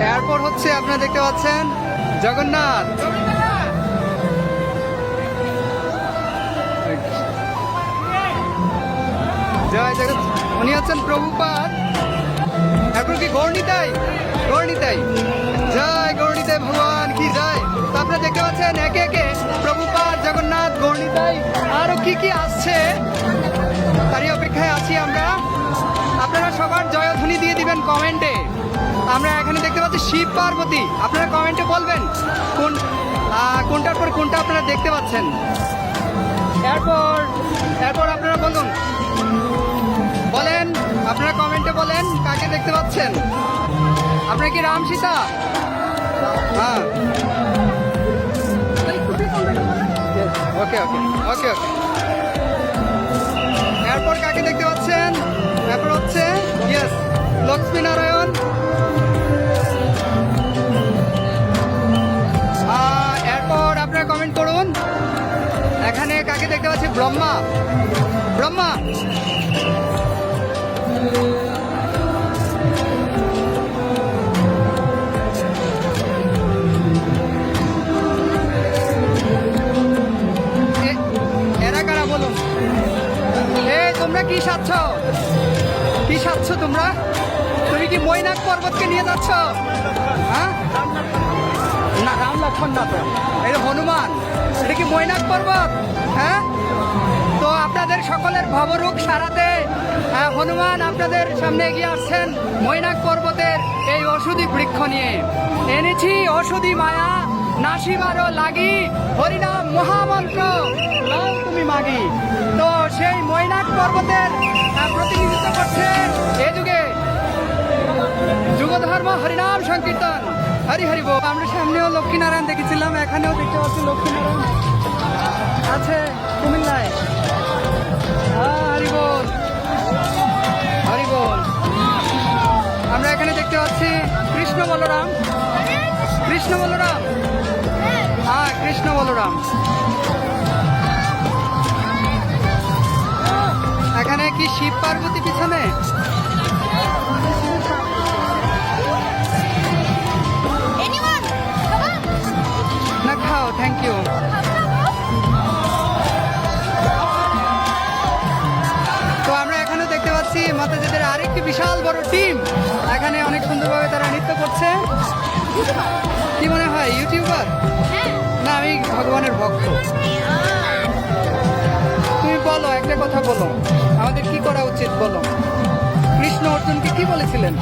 এরপর হচ্ছে আপনারা দেখতে পাচ্ছেন জগন্নাথ। জয় জগৎ, উনি হচ্ছেন প্রভুপাদ। এরপর কি গৌরনিতাই, গৌরনিতাই, জয় গৌরনিতাই ভগবান কি জয়। তো আপনারা দেখতে পাচ্ছেন একে একে প্রভুপাদ, জগন্নাথ, গৌরনিতাই আরো কি কি আসছে তারই অপেক্ষায় আছি আমরা। আপনারা সবার জয়ধ্বনি দিয়ে দিবেন কমেন্টে। আমরা এখানে দেখতে পাচ্ছি শিব পার্বতী, আপনারা কমেন্টে বলবেন কোনটার পর কোনটা আপনারা দেখতে পাচ্ছেন। এরপর এরপর আপনারা বলুন, বলেন আপনারা কমেন্টে বলেন কাকে দেখতে পাচ্ছেন। আপনারা কি রাম সীতা? হ্যাঁ, ওকে ওকে ওকে ওকে। এরপর কাকে দেখতে পাচ্ছেন? এরপর হচ্ছে ইয়েস লক্ষ্মীনারায়ণ। এরপর আপনারা কমেন্ট করুন এখানে কাকে দেখতে পাচ্ছি। ব্রহ্মা, ব্রহ্মা। এরা কারা বলুন? তোমরা কি সাজছ, কি সাজছ তোমরা? তুমি কি মৈনাক পর্বতকে নিয়ে যাচ্ছ? হ্যাঁ না, রাম লক্ষ্মণ না তো, এটা হনুমান। এটা কি মৈনাক পর্বত? হ্যাঁ, তো আপনাদের সকলের ভবরোগ সারাতে হনুমান আপনাদের সামনে এগিয়ে আসছেন মৈনাক পর্বতের এই ওষুধি বৃক্ষ নিয়ে। এনেছি ওষুধি মায়া নাসিবারও লাগি, হরিনাম মহামন্ত্র নাও তুমি মাগি। তো সেই মৈনাক পর্বতের প্রতিনিধিত্ব করছে এ যুগে যুগধর্ম হরিনাম সংকীর্তন। হরি হরি বল। আমরা সামনেও লক্ষ্মীনারায়ণ দেখেছিলাম, এখানেও দেখতে পাচ্ছি লক্ষ্মীনারায়ণ আছে কুমিল্লায়। হরি বল, হরি বল। আমরা এখানে দেখতে পাচ্ছি কৃষ্ণ বলরাম, কৃষ্ণ বলরাম, হ্যাঁ কৃষ্ণ বলরাম। এখানে কি শিব পার্বতী পিছনে? না খাও, থ্যাংক ইউ। তো আমরা এখানে দেখতে পাচ্ছি মাতাজিদের আরেকটি বিশাল বড় টিম, এখানে অনেক সুন্দরভাবে তারা নৃত্য করছে। কি মনে হয় ইউটিউবার? না, আমি ভগবানের ভক্ত। তুমি বলো, একটা কথা বলো, আমাদের কি করা উচিত বলো। কৃষ্ণ অর্জুনকে কি বলেছিলেন?